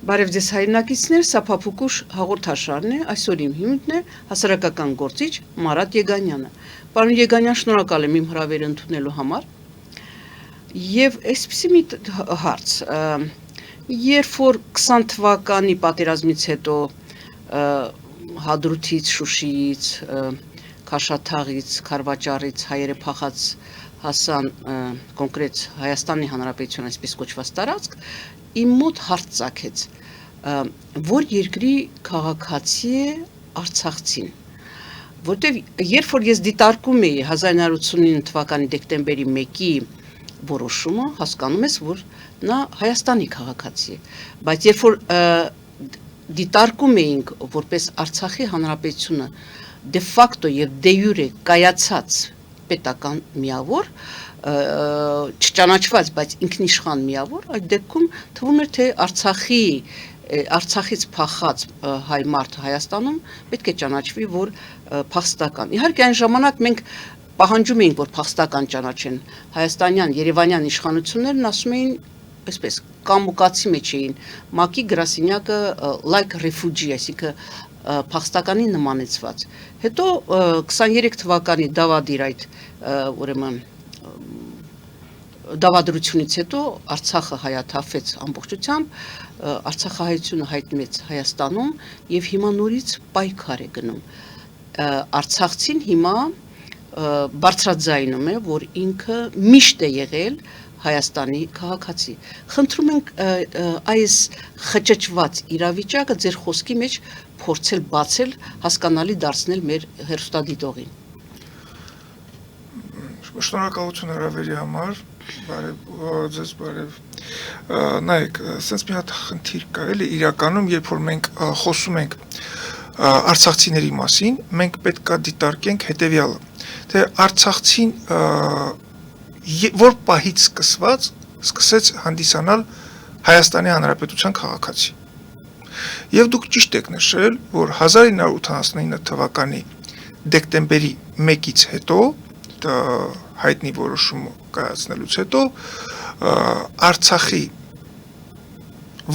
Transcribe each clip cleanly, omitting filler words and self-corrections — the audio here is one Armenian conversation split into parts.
Բարև ձեզ հայրենակիցներ, սա Փափուկուշ հաղորդաշարն է, այսօր իմ հիմքն է հասարակական գործիչ Մարատ Եգանյանը։ Պարոն Եգանյան, շնորհակալ եմ իմ հրավերը ընդունելու համար։ Եվ այսպիսի մի հարց, երբ որ 20 թվականի պատերազմից հետո Հադրութից, Շուշիից, Քաշաթաղից, Քարվաճառից հայերը փախած հասան կոնկրետ Հայաստանի Հանրապետություն այսպես կոչված տարածք, իմ մոտ հարց ծագեց, որ երկրի քաղաքացի է արցախցին, որտեվ երբ որ ես դիտարկում էի 1989 թվականի դեկտեմբերի 1-ի որոշումը, հասկանում ես, որ նա Հայաստանի քաղաքացի է, բայց երբ որ դիտարկում էինք որպես Արցախի Հանրապետությունը դե ֆակտո եւ դե յուրե կայացած պետական միավոր, չճանաչված, բայց ինքնիշխան միավոր, այդ դեպքում թվում էր, թե Արցախից փախած հայ մարդը Հայաստանում պետք է ճանաչվի, որ փախստական։ Իհարկե այն ժամանակ մենք պահանջում էինք, որ փախստական ճանաչեն հայաստանյան, երևանյան իշխանություններն ասում էին, այսպես կամուկացի մեջ էին, ՄԱԿ-ի գրասենյակը like refugee, այսինքն փախստականի նմանեցված։ Հետո 23 թվականի դավադիր այդ ուրեմն դավադրությունից հետո Արցախը հայաթափվեց ամբողջությամբ, Արցախահայությունը հայտնվեց Հայաստանում եւ հիմա նորից պայքար է գնում։ Արցախցին հիմա բարձրաձայնում է, որ ինքը միշտ է եղել Հայաստանի քաղաքացի։ Խնդրում ենք այս խճճված իրավիճակը ձեր խոսքի մեջ փորձել բացել, հասկանալի դարձնել մեր հեռուստադիտողին։ Շնորհակալություն հրավերի համար, ձեզ բարև։ Նայեք, սենց մի հատ խնդիր կա, էլի իրականում, երբ որ մենք խոսում ենք արցախցիների մասին, մենք պետք է դիտարկենք հետևյալը, թե արցախցին որ պահից սկսեց հանդիսանալ Հայաստանի Հանրապետության քաղաքացի։ Եվ դուք ճիշտ եք նշել, որ 1989 թվականի դեկտեմբերի 1-ից հետո, հայտնի որոշումը կայացնելուց հետո, Արցախի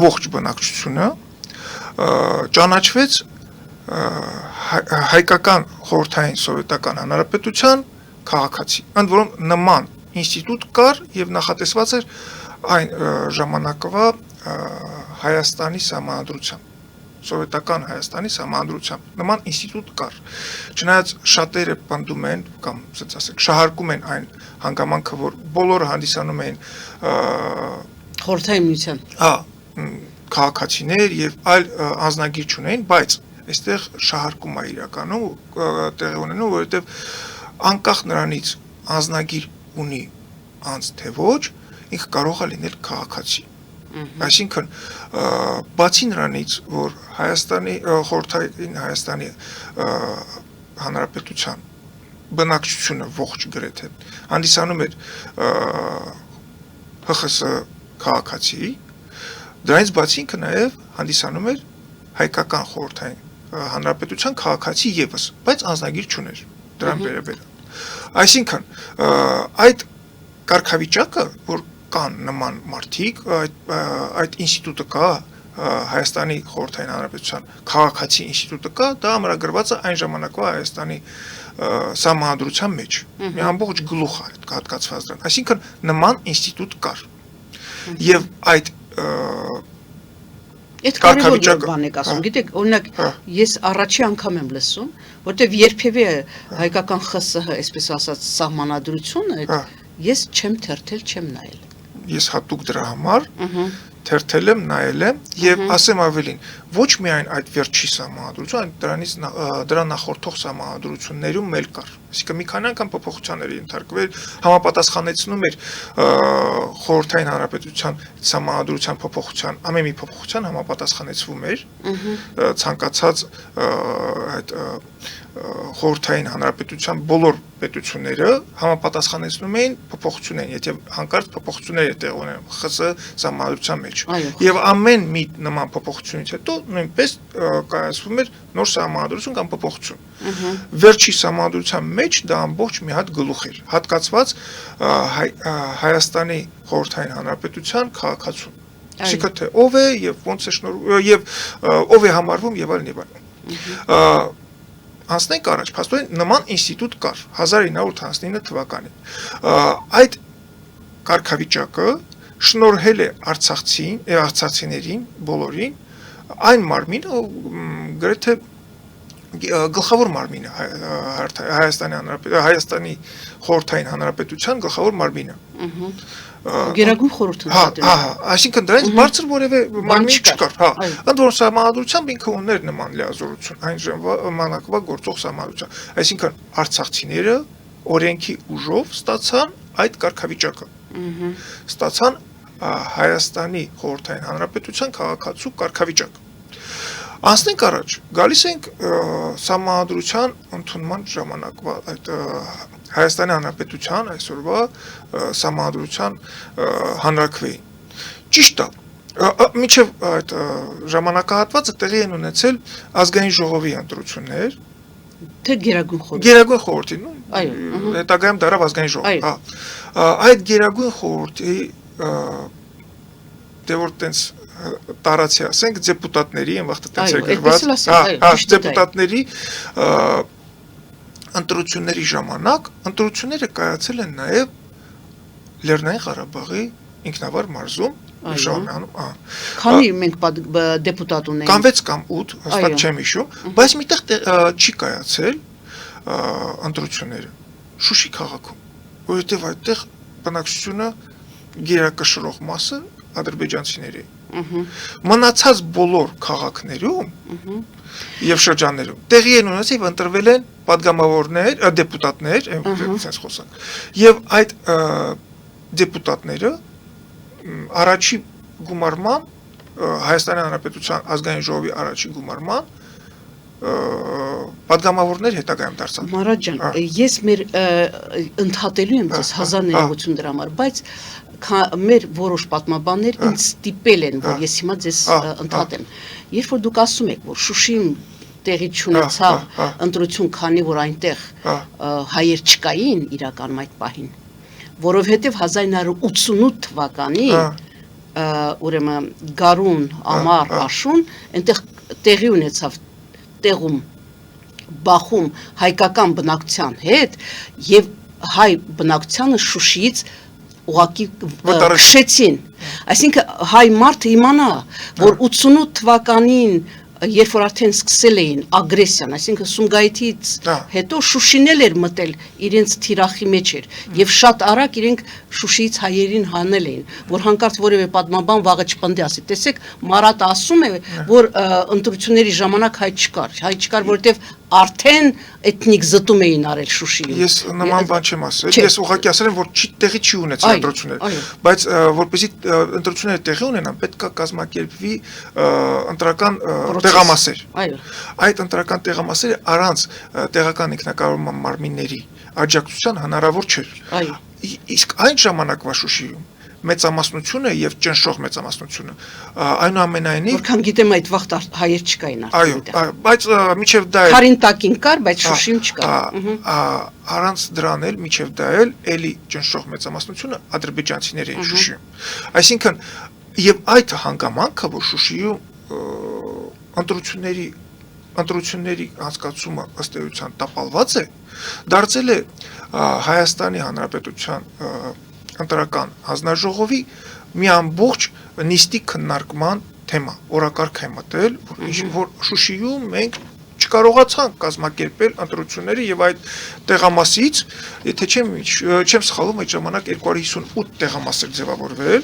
ողջ բնակչությունը ճանաչվեց հայկական խորհրդային սովետական հանրապետության քաղաքացի, ընդ որում նման ինստիտուտ կար եւ նախատեսված էր այն ժամանակվա Հայաստանի Սահմանադրությամբ, սովետական Հայաստանի Սահմանադրությամբ նման ինստիտուտ կար։ Չնայած շատերը պնդում են կամ ասած ասեք շահարկում են այն հանգամանքը, որ բոլորը հանդիսանում էին խորհրդային միության քաղաքացիներ եւ այլ անձնագիր չունեին, բայց այստեղ շահարկում է իրականում տեղի ունենում, որովհետեւ անկախ նրանից անձնագիր ունի անձ թե ոչ, ինքը կարող է լինել քաղաքացի։ Այսինքն բացի նրանից, որ Հայաստանի խորհրդային Հայաստանի Հանրապետության բնակչությունը ողջ գրեթե հանդիսանում էր ՀԽՍ քաղաքացի, դրանից բացի ինքը նաև հանդիսանում էր հայկական խորհրդային Հանրապետության քաղաքացի ևս, բայց անձնագիր չուներ դրան վերաբերյալ։ Այսինքն այդ կարգավիճակը, որ կան նման մարդիկ, այդ ինստիտուտը կա, Հայաստանի խորհրդային հանրապետության քաղաքացի ինստիտուտը կա, դա ամրագրված է այն ժամանակվա Հայաստանի Սահմանադրության մեջ։ Մի ամբողջ գլուխ է հատկացված դրան։ Այսինքն նման ինստիտուտ կար։ Եվ այդ Այդ կարևոր բան եք ասում, գիտեք, օրինակ, ես առաջի անգամ եմ լսում, որտեվ երբևէ հայկական ԽՍՀ, այսպես ասած, սահմանադրությունը, ես չեմ թերթել, չեմ նայել։ Ես հատուկ դրա համար թերթել եմ, նայել եմ եւ ասեմ ավելին, ոչ միայն այդ վերջի սահմանադրությունը, դրա նախորդող սահմանադրություններում էլ կար։ Այսինքն մի քանի անգամ փոփոխություններ ենթարկվել, համապատասխանեցնում էր խորհրդային հանրապետության սահմանադրության փոփոխության, ամեն մի փոփոխության համապատասխանեցվում էր ցանկացած այդ խորհրդային հանրապետության բոլոր պետությունները համապատասխանեցնում էին փոփոխություններին, եթե հանկարծ փոփոխություններ է տեղ ունենում ԽՍՀ սահմանադրության մեջ։ Եվ ամեն մի նման փոփոխությունից հետո նույնպես կայացվում էր նոր սահմանադրություն կամ փոփոխություն։ Վերջի սահմանադրության մեջ դա ամբողջ մի հատ գլուխ էր, հատկացված Հայաստանի խորհրդային հանրապետության քաղաքացուն։ Այսինքն թե ով է եւ ոնց է եւ ով է համարվում եւ այլն եւ այլն։ Անցնենք առաջ, փաստորեն նման ինստիտուտ կար 1919 թվականին։ Այդ կարգավիճակը շնորհել է արցախցիներին բոլորին այն մարմինը գրեթե գլխավոր մարմինը Հայաստանի խորհրդային հանրապետության գլխավոր մարմինը։ Գերագույն խորհուրդը։ Այսինքն դրանից բարձր որևէ մարմին չկար, ընդ որում սահմանադրությամբ ինքը ուներ նման լիազորություն, այն ժամանակվա գործող սահմանադրության։ Այսինքն արցախցիները օրենքի ուժով ստացան այդ կարգավիճակը։ Ստացան Հայաստանի խորհրդային հանրապետության քաղաքացու կարգավիճակ։ Անցնենք առաջ, գալիս ենք սահմանադրության ընդունման ժամանակվա այդ Հայաստանի Հանրապետության այսօրվա սահմանադրության հանրաքվեին։ Ճիշտ է, մինչև այդ ժամանակահատվածը տեղի են ունեցել ազգային ժողովի ընտրություններ, թե Գերագույն խորհուրդ։ Գերագույն խորհրդի, հետագայում դարավ ազգային ժողով։ Այդ Գերագույն խորհրդի դե որ տենց տարածի ասենք դեպուտատների են վաղ տենց է գրված, դեպուտատների ընտրությունների ժամանակ ընտրությունները կայացել են նաև Լեռնային Ղարաբաղի ինքնավար մարզում Շահումյանում, քանի մենք դեպուտատ ունենք, կամ 6 կամ 8, հստակ չեմ հիշում, բայց միտեղ չի կայացել ընտրությունները Շուշի քաղաքում, որովհետև այդտեղ բնակչությունը գերակշռող մասը ադրբեջանցիների մնացած բոլոր քաղաքներում եւ շրջաններում տեղի են ունեցել եւ ընտրվել են падգամավորներ, դեպուտատներ, այսպես խոսանք։ Եվ այդ դեպուտատները առաջի գումարման Հայաստանի Հանրապետության ազգային ժողովի առաջի գումարման падգամավորներ հետագայում դարձան։ Մարատ ջան, ես մեր ընդհատելու եմ ձեզ հազար ներողություն դրա համար, բայց մեր որոշ պատմաբաններ ինձ ստիպել են, որ ես հիմա ձեզ ընդհատեմ։ Երբ որ դուք ասում եք, որ Շուշիում տեղի չունեցավ ընտրություն, քանի որ այնտեղ հայեր չկային իրականում այդ պահին, որովհետև 1988 թվականին ուրեմն Գարուն, Ամար, Աշուն, այնտեղ տեղի ունեցավ տեղում բախում հայկական բնակչության հետ եւ հայ բնակչությանը Շուշիից ուղակի քշեցին։ Այսինքն հայ մարդը իմանա, որ 88 թվականին երբ որ արդեն սկսել էին ագրեսիան, այսինքն Սումգայիթից հետո Շուշին էր մտել իրենց թիրախի մեջ էր եւ շատ արագ իրենք Շուշիից հայերին հանել էին, որ հանկարծ որևէ պատմաբան վաղը չպնդի ասի, տեսեք, Մարատը ասում է, որ ընտրությունների ժամանակ հայ չկար, որովհետեւ արդեն էթնիկ զտում էին արել Շուշիում։ Ես նման բան չեմ ասել, ես ուղղակի ասել եմ, որ տեղի չի ունեցել ընտրությունները, բայց որպեսզի ընտրությունները տեղի ունենան, պետք է կազմակերպվի ընտրական տեղամասեր։ Այդ ընտրական տեղամասերը առանց տեղական ինքնակառավարման մարմինների աջակցության հնարավոր չէր։ Իսկ այն ժամանակվա Շուշիում մեծամասնությունը եւ ճնշող մեծամասնությունը այնուամենայնիվ որքան գիտեմ այդ վաղ հայեր չկային արդեն։ Այո, բայց միջև դա էլ Խարինտակին կար, բայց Շուշիում չկար։ Առանց դրան էլ միջև դա էլ էլի ճնշող մեծամասնությունը ադրբեջանցիներ էին Շուշիում։ Այսինքն եւ այդ հանգամանքը, որ Շուշիում ընտրությունների անցկացումը ըստ էության տապալված է, դարձել է Հայաստանի Հանրապետության ընտրական հանձնաժողովի մի ամբողջ նիստի քննարկման թեմա, օրակարգ է մտել, որ Շուշիում մենք չկարողացանք կազմակերպել ընտրությունները եւ այդ տեղամասից, եթե չեմ սխալվում, այդ ժամանակ 258 տեղամաս էր ձևավորվել,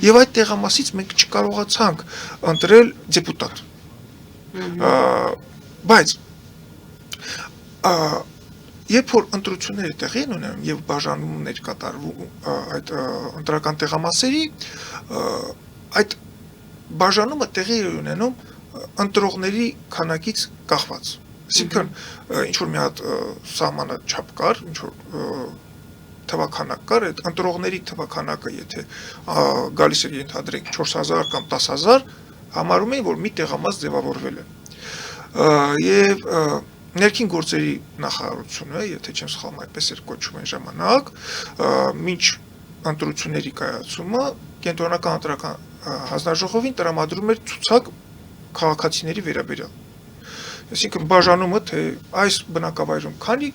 եւ այդ տեղամասից մենք չկարողացանք ընտրել դեպուտատ։ Բայց երբ որ ընտրությունները տեղի են ունենում եւ բաժանումներ կատարվում այդ ընտրական տեղամասերի, այդ բաժանումը տեղի է ունենում ընտրողների քանակից կախված։ Այսինքն ինչ որ մի հատ սահմանաչափ կար, ինչ որ թվաքանակ կար, այդ ընտրողների թվաքանակը եթե գալիս էր ենթադրենք 4000 կամ 10000, համարում էին, որ մի տեղամաս ձևավորվել է։ Եվ ներքին գործերի նախարարությունը, եթե չեմ սխալվում, այդպես էր կոչվում այն ժամանակ, մինչ ընտրությունների կայացումը կենտրոնական ընտրական հանձնաժողովին տրամադրում էր ցուցակ քաղաքացիների վերաբերյալ։ Այսինքն բաժանումը թե այս բնակավայրում քանի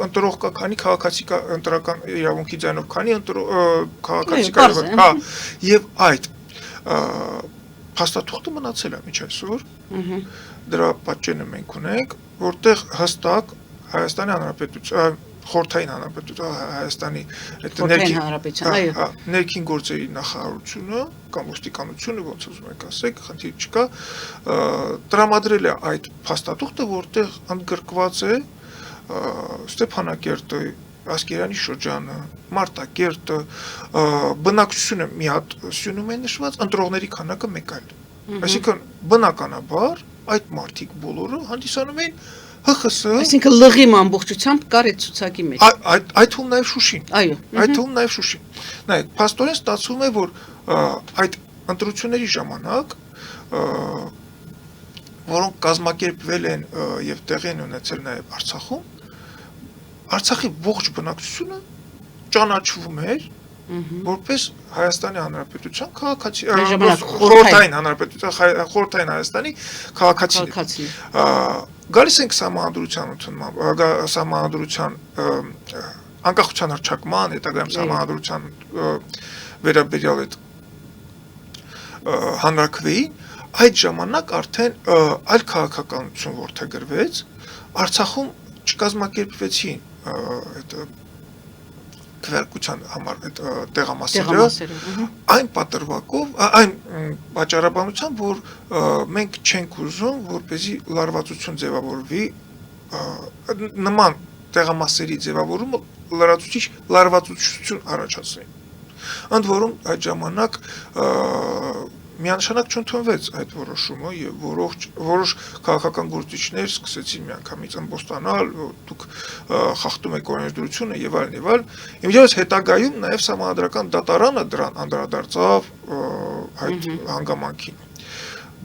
ընտրող կա, քանի քաղաքացի կա ընտրական իրավունքի ձայնով, քանի քաղաքացի կա, հա, եւ այդ փաստաթուղթը մնացել է մինչ այսօր։ Դրա պատճենը մենք ունենք, որտեղ հստակ Հայաստանի Հանրապետության Խորհրդային Հանրապետության Հայաստանի ներքին գործերի նախարարությունը կամ ոստիկանությունը, ոնց ուզում եք ասեք, խնդիր չկա, տրամադրել է այդ փաստաթուղթը, որտեղ ընդգրկված է Ստեփանակերտը, Ասկերանի շրջանը, Մարտակերտը, բնակչությունը մի հատ սյունում է նշված, ընտրողների քանակը մեկ այլ։ Այսինքն բնականաբար այդ մարդիկ բոլորը հանդիսանում են ՀԽՍ, այսինքն լղի ամբողջությամբ կար այդ ցուցակի մեջ։ Այդ թվում նաև Շուշին։ Այո։ Այդ թվում նաև Շուշին։ Նայեք, փաստորեն ստացվում է, որ այդ ընտրությունների ժամանակ, որոնք կազմակերպվել են եւ տեղի են ունեցել նաև Արցախում, Արցախի ողջ բնակչությունը ճանաչվում էր որպես Հայաստանի Հանրապետության քաղաքացի, Խորհրդային Հանրապետության, Խորհրդային Հայաստանի քաղաքացի։ Գալիս ենք սահմանադրության անկախության հռչակման, հետագայում սահմանադրության վերաբերյալ այդ հանրաքվեին, այդ ժամանակ արդեն այլ քաղաքականություն որդեգրվեց, Արցախում չկազմակերպվեցին այդ քվեարկության համար այդ տեղամասերը, այն պատրվակով, այն պատճառաբանությամբ, որ մենք չենք ուզում, որպեսզի լարվածություն ձևավորվի, նման տեղամասերի ձևավորումը լարվածություն առաջացնի։ Ընդ որում այդ ժամանակ միանշանակ չընդունվեց այդ որոշումը եւ որոշ քաղաքական գործիչներ սկսեցին միանգամից ըմբոստանալ, որ դուք խախտում եք օրենսդրությունը եւ այլն եւ այլն։ Իմիջիայլոց հետագայում նաեւ համանդրական դատարանը դրան անդրադարձավ այդ հանգամանքին։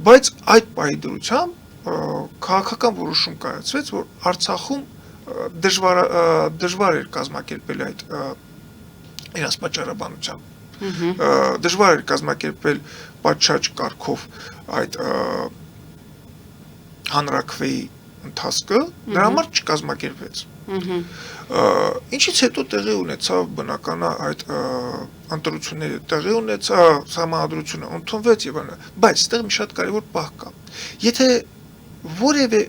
Բայց այդ պահի դրությամբ քաղաքական որոշում կայացվեց, որ Արցախում դժվար էր կազմակերպել այդ իրաց պատճառաբանությամբ։ Դժվար էր կազմակերպել պատշաճ կարգով այդ հանրաքվեի ընթացքը, դրա համար չկազմակերպվեց։ Ինչից հետո տեղի ունեցավ բնական այդ ընտրությունները, տեղի ունեցավ համանդրությունը, ընդունվեց եւ այլն, բայց այստեղ մի շատ կարեւոր պահ կա։ Եթե որևէ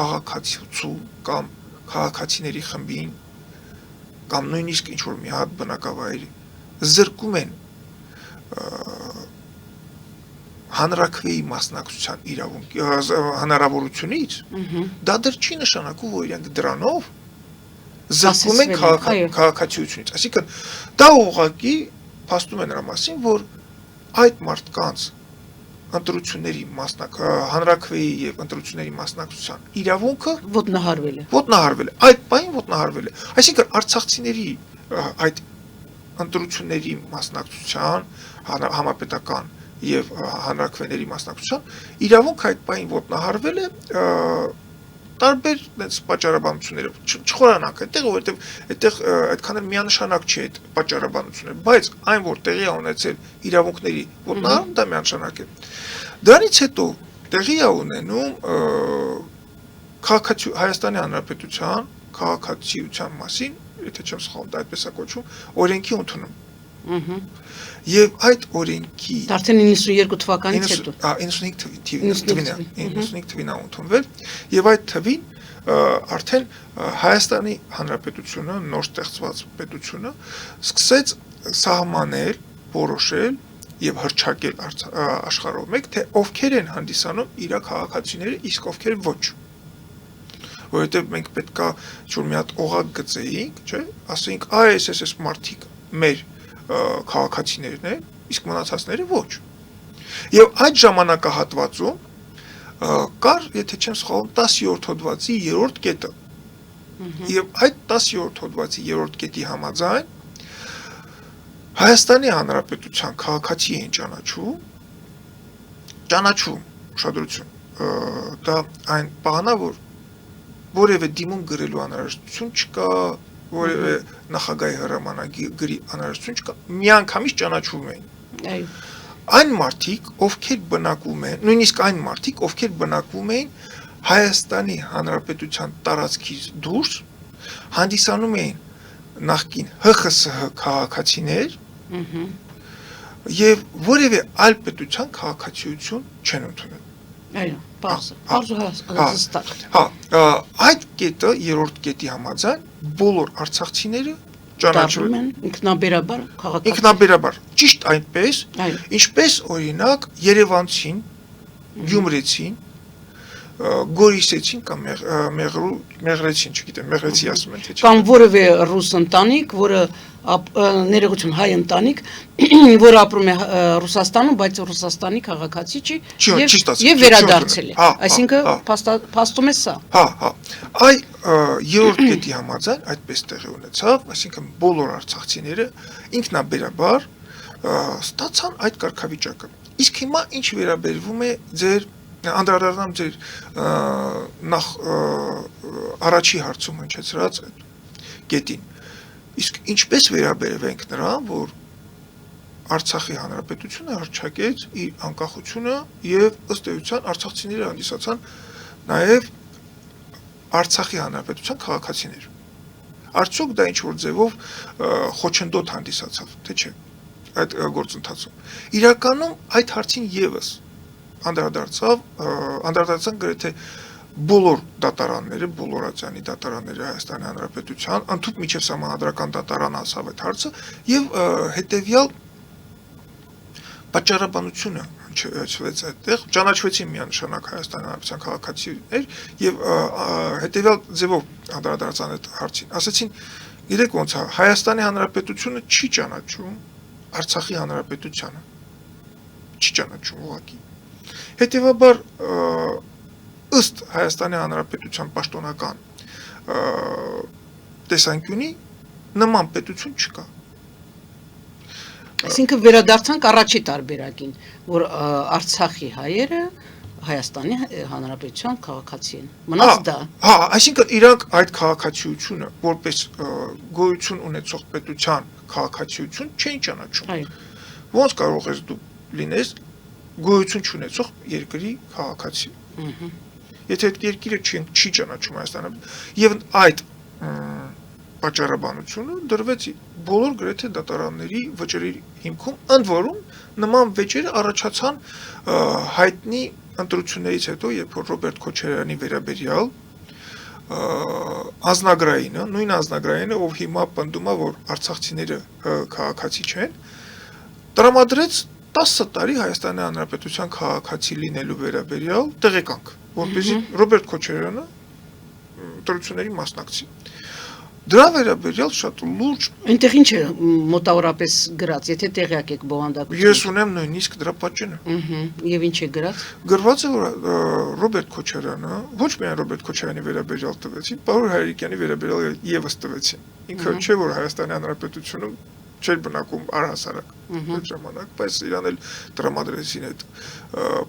քաղաքացու կամ քաղաքացիների խմբին կամ նույնիսկ ինչ որ մի հատ բնակավայրի զրկում են հանրաքվեի մասնակցության իրավունքի հնարավորությունից, դա դեռ չի նշանակում, որ իրենք դրանով զրկում են քաղաքացիությունից։ Այսինքն դա ուղղակի փաստում է նրա մասին, որ այդ մարդկանց ընտրությունների հանրաքվեի եւ ընտրությունների մասնակցության իրավունքը ոտնահարվել է։ Այդ պահին ոտնահարվել է։ Այսինքն արցախցիների այդ ընտրությունների մասնակցության համապետական եւ հանրաքվեների մասնակցության իրավունք այդ պահին ոտնահարվել է տարբեր այնց պատճառաբանություններով չխորանանք այդտեղ, որովհետեւ այդտեղ այդքան էլ միանշանակ չի այդ պատճառաբանությունը, բայց այն որ տեղի է ունեցել իրավունքների ոտնահարում, դա միանշանակ է։ Դրանից հետո տեղի է ունենում Հայաստանի Հանրապետության քաղաքացիության մասին, եթե չեմ սխալվում, դա այդպես է կոչվում, օրենքի ընդունում։ Եվ այդ օրենքի Արդեն 92 թվականից հետո 95 թվին ընդունվել եւ այդ թվին արդեն Հայաստանի Հանրապետությունը, նոր ստեղծված պետությունը սկսեց սահմանել, որոշել եւ հռչակել աշխարհով մեկ, թե ովքեր են հանդիսանում իր քաղաքացիները, իսկ ովքեր ոչ։ Որովհետեւ մենք պետքա ինչ-որ մի հատ օղակ գծեինք, չէ՞, ասենք այս մարդիկ մեր քաղաքացիներն են, իսկ մնացածները ոչ։ Եվ այդ ժամանակահատվածում կար, եթե չեմ սխալվում, 10-րդ հոդվածի 3-րդ կետը։ Եվ այդ 10-րդ հոդվածի 3-րդ կետի համաձայն Հայաստանի Հանրապետության քաղաքացի են ճանաչում, ուշադրություն, դա այն բանա, որ որևէ դիմում գրելու անհրաժեշտություն չկա, որևէ նախագահի հրամանագրի անհրաժեշտություն չկա, միանգամից ճանաչվում էին։ այն մարդիկ, ովքեր բնակվում են, նույնիսկ այն մարդիկ, ովքեր բնակվում էին Հայաստանի Հանրապետության տարածքից դուրս, հանդիսանում էին նախկին ՀԽՍՀ քաղաքացիներ եւ որևէ այլ պետության քաղաքացիություն չեն ընդունել։ Այո, բարձր հստակ։ Այդ կետը երրորդ կետի համաձայն բոլոր արցախցիները ճանաչվում են ինքնաբերաբար քաղաքացի։ Ինքնաբերաբար, ճիշտ այնպես, Այո։ ինչպես օրինակ Երևանցին, Գյումրեցին, Գորիսեցին կամ Մեղրեցին, չգիտեմ, Մեղրեցի ասում են թե չէ։ Կամ որևէ ռուս ընտանիք, որը ներողություն հայ ընտանիք, որը ապրում է Ռուսաստանում, բայց Ռուսաստանի քաղաքացի չի եւ վերադարձել է։ Այսինքն փաստում է սա։ Այ երրորդ կետի համաձայն այդպես տեղի ունեցավ, այսինքն բոլոր արցախցիները ինքնաբերաբար ստացան այդ կարգավիճակը։ Իսկ հիմա ինչ վերաբերվում է ձեր անդրադառնամ ձեր նախ առաջի հարցում հնչեցրած կետին։ Իսկ ինչպես վերաբերվենք նրան, որ Արցախի հանրապետությունը հռչակեց իր անկախությունը եւ ըստ էության արցախցիները հանդիսացան նաեւ Արցախի հանրապետության քաղաքացիներ։ Արդյոք դա ինչ որ ձևով խոչընդոտ հանդիսացավ, թե չէ այդ գործընթացում։ Իրականում այդ հարցին եւս անդրադարձան գրեթե բոլոր դատարանները, բոլոր ատյանի դատարանները Հայաստանի Հանրապետության, ընդհանուր միջև սահմանադրական դատարան ասավ այդ հարցը եւ հետեւյալ պատճառաբանությունը հնչվեց այդտեղ, ճանաչվեցին միանշանակ Հայաստանի Հանրապետության քաղաքացիներ եւ հետեւյալ ձևով անդրադարձան այդ հարցին։ Ասացին, գիտեք ոնց է, Հայաստանի Հանրապետությունը չի ճանաչում Արցախի Հանրապետությանը։ Չի ճանաչում ուղղակի։ Հետևաբար ըստ Հայաստանի Հանրապետության պաշտոնական տեսանկյունի նման պետություն չկա։ Այսինքն վերադարձանք առաջի տարբերակին, որ Արցախի հայերը Հայաստանի Հանրապետության քաղաքացի են։ Մնաց դա։ Այսինքն իրանք այդ քաղաքացիությունը որպես գոյություն ունեցող պետության քաղաքացիություն չեն ճանաչում։ Ոնց կարող ես դու լինես գոյություն չունեցող երկրի քաղաքացի։ Եթե այդ երկիրը չի ճանաչում Հայաստանը եւ այդ պատճառաբանությունը դրվեց բոլոր գրեթե դատարանների վճռի հիմքում, ընդ որում նման վեճերը առաջացան հայտնի ընտրություններից հետո, երբ որ Ռոբերտ Քոչարյանի վերաբերյալ անձնագրայինը, նույն անձնագրայինը, ով հիմա պնդում է, որ արցախցիները քաղաքացի չեն, տրամադրեց 10 տարի Հայաստանի Հանրապետության քաղաքացի լինելու վերաբերյալ տեղեկանք, որպեսզի Ռոբերտ Քոչարյանը ընտրությունների մասնակցի։ Դրա վերաբերյալ շատ լուրջ Այնտեղ ինչ է մոտավորապես գրած, եթե տեղյակ եք բովանդակություն։ Ես ունեմ նույնիսկ դրա պատճենը։ Եվ ինչ է գրած։ Գրված է, որ Ռոբերտ Քոչարյանը, ոչ միայն Ռոբերտ Քոչարյանի վերաբերյալ տվեցին, Պարոն Հայրիկյանի վերաբերյալ եւս տվեցին։ Ինքը չէ, որ Հայաստանի Հանրապետությունում չէր բնակում առհասարակ այդ ժամանակ, բայց իրան էլ տրամադրեցին այդ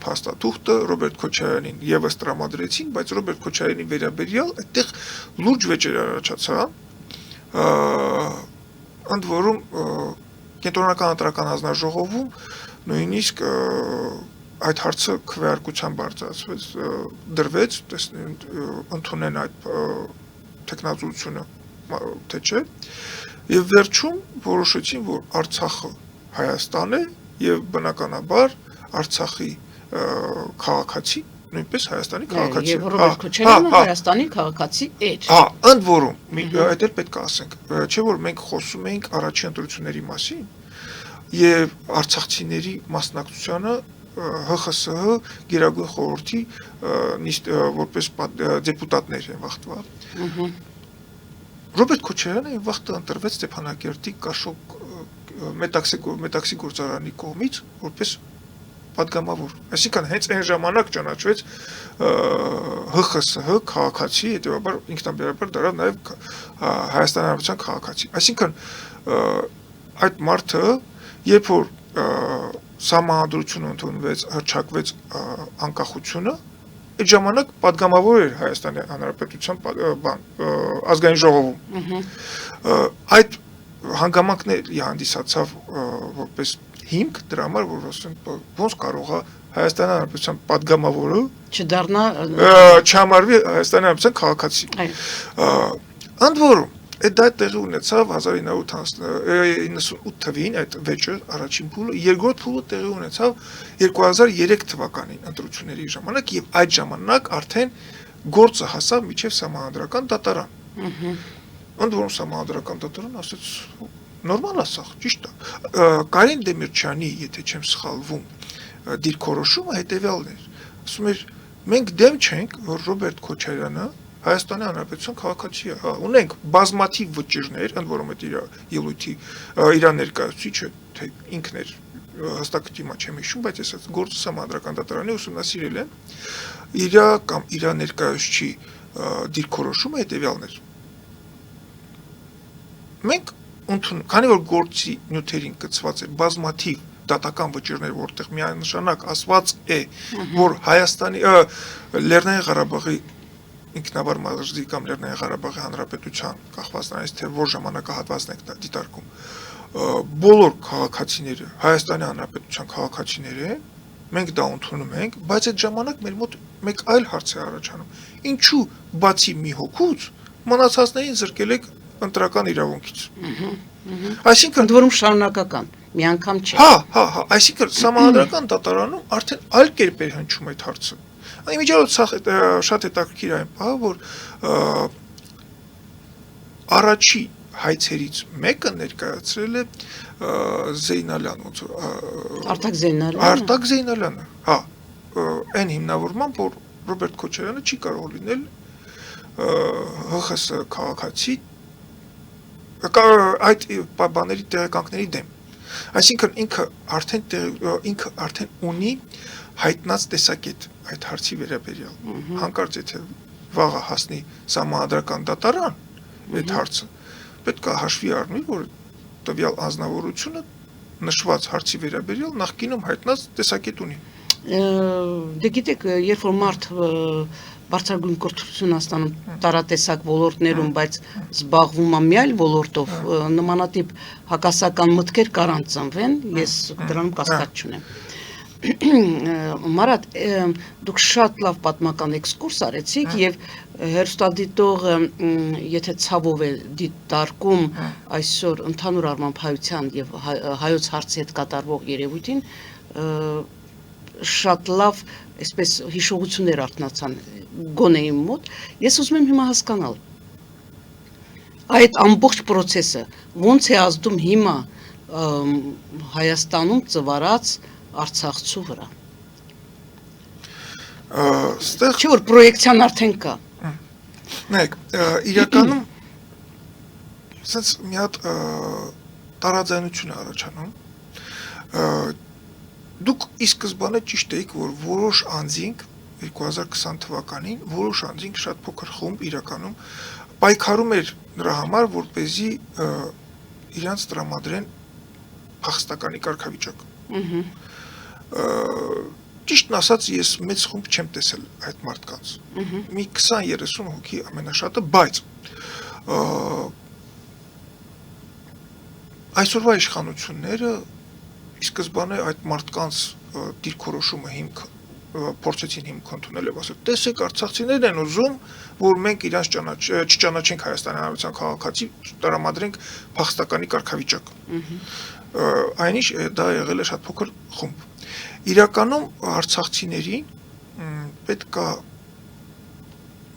փաստաթուղթը Ռոբերտ Քոչարյանին եւս տրամադրեցին, բայց Ռոբերտ Քոչարյանի վերաբերյալ այդտեղ լուրջ վեճեր առաջացան, ընդ որում կենտրոնական ընտրական հանձնաժողովում նույնիսկ այդ հարցը քվեարկության բարձրացվեց, դրվեց, ընդունեն այդ տեխնազորությունը, թե չէ, եւ վերջում որոշեցին, որ Արցախը Հայաստան է եւ բնականաբար Արցախի քաղաքացի նույնպես Հայաստանի քաղաքացի։ Եվ Ռոբերտ Քոչարյանը Հայաստանի քաղաքացի էր։ Ընդ որում, այդ էլ պետք է ասենք, չէ՞ որ մենք խոսում էինք առաջին ընտրությունների մասին եւ արցախցիների մասնակցությանը ՀԽՍՀ Գերագույն խորհրդի որպես դեպուտատներ են վախտված։ Ռոբերտ Քոչարյանը այն վաղտը ընտրվեց Ստեփանակերտի Կաշոկ մետաքսի գործարանի կողմից որպես պատգամավոր։ Այսինքն հենց այն ժամանակ ճանաչվեց ՀԽՍՀ քաղաքացի, հետեւաբար ինքնաբերաբար դարձավ նաև Հայաստանի Հանրապետության քաղաքացի։ Այսինքն այդ մարդը, երբ որ սահմանադրությունը ընդունվեց, հռչակվեց անկախությունը, այդ ժամանակ պատգամավոր էր Հայաստանի Հանրապետության ազգային ժողովում։ Այդ հանգամանքների հանդիսացավ որպես հիմք դրա համար, որ ասեն, ոնց կարող է Հայաստանի Հանրապետության падգամավորը չդառնա չհամարվի Հայաստանի Հանրապետության քաղաքացի։ Ընդ որում, այդ դա տեղի ունեցավ 1998 թվականին այդ վեճը առաջին փուլը, երկրորդ փուլը տեղի ունեցավ 2003 թվականին ընտրությունների ժամանակ եւ այդ ժամանակ արդեն գործը հասավ միջև սահմանադրական դատարան։ Ընդ որում սահմանադրական դատարան ասաց նորմալ է սա, ճիշտ է։ Կարեն Դեմիրճյանի, եթե չեմ սխալվում, դիրքորոշումը հետեւյալն էր։ Ասում էր մենք դեմ չենք, որ Ռոբերտ Քոչարյանը Հայաստանի Հանրապետության քաղաքացի է, ունենք բազմաթիվ վճիռներ, ընդ որում այդ իր ելույթի իր ներկայացուցիչը թե ինքն էր հստակ դիմա չեմ հիշում, բայց ես այս գործը սահմանադրական դատարանի ուսումնասիրել եմ, իր կամ իր ներկայացուցիչի դիրքորոշումը հետեւյալն էր։ Մենք ընդունում, քանի որ գործի նյութերին կցված է բազմաթիվ դատական վճիռներ, որտեղ միանշանակ ասված է, որ Հայաստանի Լեռնային Ղարաբաղի ինքնավար մարզի կամ Լեռնային Ղարաբաղի Հանրապետության կախված նրանից թե որ ժամանակահատվածն եք դիտարկում բոլոր քաղաքացիները Հայաստանի Հանրապետության քաղաքացիներ են, մենք դա ընդունում ենք, բայց այդ ժամանակ մեր մոտ մեկ այլ հարց է առաջանում. ինչու բացի մի հոգուց մնացածներին զրկել եք ընտրական իրավունքից։ Այսինքն ընդ որում շարունակական, մի անգամ չէ։ Հա, այսինքն սահմանադրական դատարանում արդեն այլ կերպ է հնչում այդ հարցը։ Իմիջիայլոց շատ հետաքրքիր այն բանը, որ առաջի հայցերից մեկը ներկայացրել է Զեյնալյան, ոնց որ Արտակ Զեյնալյանը, հա, այն հիմնավորմամբ, որ Ռոբերտ Քոչարյանը չի կարող լինել ՀԽՍ քաղաքացի այդ բաների տեղեկանքների դեմ։ Այսինքն ինքը արդեն ունի հայտնած տեսակետ այդ հարցի վերաբերյալ։ Հանկարծ եթե վաղը հասնի սահմանադրական դատարան այդ հարցը, պետք է հաշվի առնի, որ տվյալ անձնավորությունը նշված հարցի վերաբերյալ նախկինում հայտնած տեսակետ ունի։ Դե գիտեք, երբ որ մարդ բարձրագույն կրթություն ստանում տարատեսակ ոլորտներում, բայց զբաղվում է մի այլ ոլորտով, նմանատիպ հակասական մտքեր կարան ծնվեն, ես դրանում կասկած չունեմ։ Մարատ, դուք շատ լավ պատմական էքսկուրս արեցիք եւ հերոստատիտողը, եթե ցավով է դիտարկում այսօր ընդհանուր առմամբ հայության եւ հայոց հարցի հետ կատարվող երևույթին, շատ լավ այսպես հիշողություններ արտնացան գոնե իմ մոտ, ես ուզում եմ հիմա հասկանալ այդ ամբողջ process-ը ոնց է ազդում հիմա Հայաստանում ծվարած Արցախցու վրա։ Չէ՞ որ պրոյեկցիան արդեն կա։ Նայեք, իրականում sense մի հատ տարաձայնություն է առաջանում։ Դուք ի սկզբանե ճիշտ եք, որ որոշ անձինք 2020 թվականին որոշ անձինք շատ փոքր խումբ իրականում պայքարում էր նրա համար, որպեսզի իրանց տրամադրեն փախստականի կարգավիճակ։ Ճիշտն ասած, ես մեծ խումբ չեմ տեսել այդ մարդկանց։ Մի 20-30 հոգի ամենաշատը, բայց այսօրվա իշխանությունները ի սկզբանե այդ մարդկանց դիրքորոշումը հիմք փորձեցին հիմք ընդունել եւ ասել, տեսեք, արցախցիներն են ուզում, որ մենք իրանց չճանաչենք Հայաստանի Հանրապետության քաղաքացի, տրամադրենք փախստականի կարգավիճակ։ Այնիշ դա եղել է շատ փոքր խումբ։ Իրականում արցախցիներին պետք է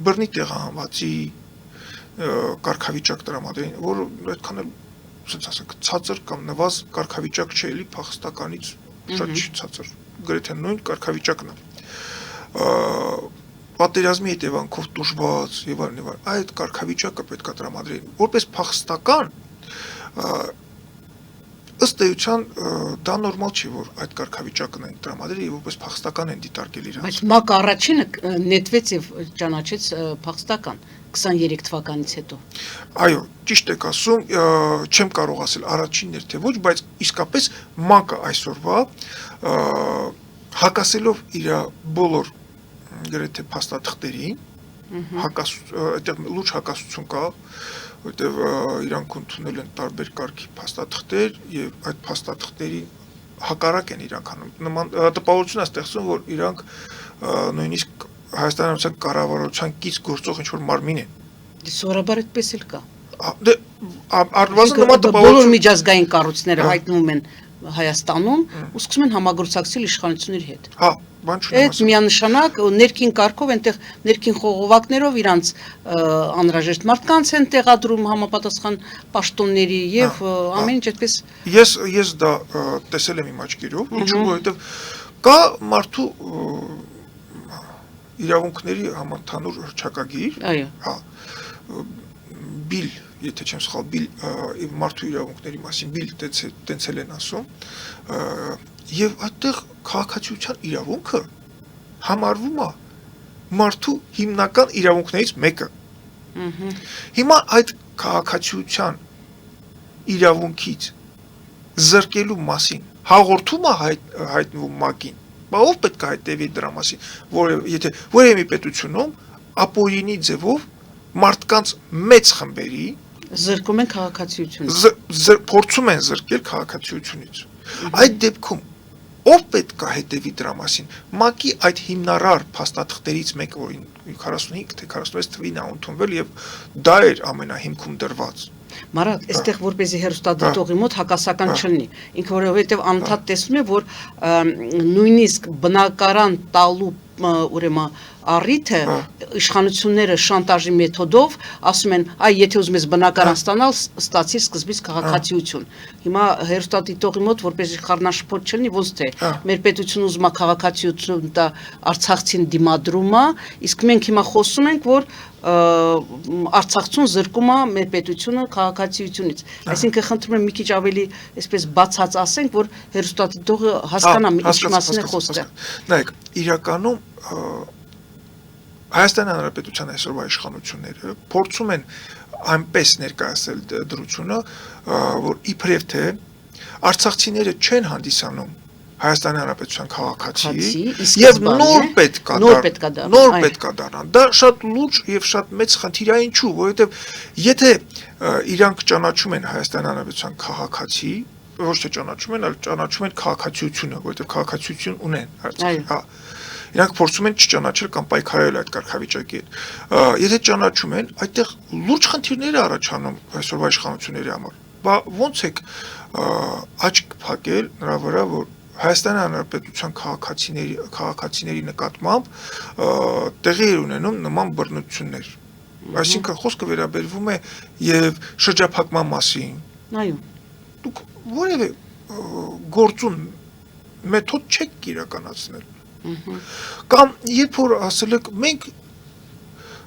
բռնի տեղահանվածի կարգավիճակ տրամադրեն, որ այդքան էլ ասած ասենք ցածր կամ նվազ կարգավիճակ չէ, էլի փախստականից շատ չի ցածր, գրեթե նույն կարգավիճակն է։ Պատերազմի հետևանքով տուժված եւ այլն եւ այլն, այդ կարգավիճակը պետք է տրամադրեն, որպես փախստական ըստ էության դա նորմալ չի, որ այդ կարգավիճակն են տրամադրել եւ որպես փախստական են դիտարկել իրենց։ Բայց ՄԱԿ առաջինը նետվեց եւ ճանաչեց փախստական 23 թվականից հետո։ Այո, ճիշտ եք ասում, չեմ կարող ասել առաջինն էր թե ոչ, բայց իսկապես ՄԱԿ-ը այսօրվա հակասելով իր բոլոր գրեթե փաստաթղթերին, այդտեղ լուրջ հակասություն կա, որտեղ իրանք ընդունել են տարբեր կարգի փաստաթղթեր եւ այդ փաստաթղթերի հակառակ են իրանք անում։ Նման տպավորություն է ստեղծում, որ իրանք նույնիսկ Հայաստանյան կառավարության կից գործող ինչ-որ մարմին են։ Սովորաբար այդպես էլ կա։ Դե առնվազն նման Բոլոր տպավորություն միջազգային կառույցները հայտնվում են Հայաստանում ու սկսում են համագործակցել իշխանությունների հետ։ հա, բան չունեմ Այդ միանշանակ ներքին կարգով այնտեղ ներքին խողովակներով իրանց անհրաժեշտ մարդկանց են տեղադրում համապատասխան պաշտոնների եւ ամեն ինչ այդպես Ես դա տեսել եմ իմ աչքերով, ինչու որովհետև կա մարդու իրավունքների համընդհանուր հռչակագիր, այո հա, բիլ, եթե չեմ սխալ, բիլ մարդու իրավունքների մասին բիլ տենցել են ասում, եւ այդտեղ քաղաքացիության իրավունքը համարվում է մարդու հիմնական իրավունքներից մեկը։ Հիմա այդ քաղաքացիության իրավունքից զրկելու մասին հաղորդում է հայտնվում ՄԱԿ-ին, բայց ով պետք է հետևի դրա մասին, որ եթե որևէ մի պետությունում ապօրինի ձևով մարդկանց մեծ խմբերի զրկում են քաղաքացիությունից փորձում են զրկել քաղաքացիությունից։ Այդ դեպքում ով պետք է հետևի դրա մասին։ ՄԱԿ-ի այդ հիմնարար փաստաթղթերից մեկը, որին 45 թե 46 թվին է ընդունվել եւ դա էր ամենահիմքում դրված։ Մարատ, այստեղ որպեսզի հերոստատիտողի մոտ հակասական չլինի։ Ինքը որովհետև անընդհատ տեսնում է, որ նույնիսկ բնակարան տալու ուրեմն առիթը իշխանությունները շանտաժի մեթոդով ասում են, այ եթե ուզում ես բնակարան ստանալ, ստացի սկզբից քաղաքացիություն։ Հիմա հերոստատիտողի մոտ որպեսզի խառնաշփոթ չլինի, ոնց թե մեր պետությունը ուզում է քաղաքացիություն տա արցախցին դիմադրում է, իսկ մենք հիմա խոսում ենք, որ Արցախցուն զրկում է մեր պետությունը քաղաքացիությունից։ Այսինքն խնդրում եմ մի քիչ ավելի այսպես բացած ասենք, որ հերոստատիտողը հասկանա ինչ մասին է խոսքը։ Նայեք, իրականում Հայաստանի Հանրապետության այսօրվա իշխանությունները փորձում են այնպես ներկայացնել դրությունը, որ իբրև թե արցախցիները չեն հանդիսանում Հայաստանի Հանրապետության քաղաքացի եւ նոր պետք է դառնան։ Դա շատ լուրջ եւ շատ մեծ խնդիր է, ինչու, որովհետեւ եթե իրանք ճանաչում են Հայաստանի Հանրապետության քաղաքացի, ոչ թե ճանաչում են, այլ ճանաչում են քաղաքացիությունը, որովհետեւ քաղաքացիություն ունեն Արցախի, հա։ Իրանք փորձում են չճանաչել կամ պայքարել այդ կարգավիճակի հետ։ Եթե ճանաչում են, այդտեղ լուրջ խնդիրներ առաջանում այսօրվա իշխանությունների համար։ Բա ո՞նց է աչք փակել նրա վրա, որ Հայաստանի Հանրապետության քաղաքացիների նկատմամբ տեղի ունենում նման բռնություններ։ Այսինքն խոսքը վերաբերվում է եւ շրջափակման մասին։ Այո։ Դուք որևէ գործուն մեթոդ չեք իրականացնել։ Կամ երբ որ ասել եք մենք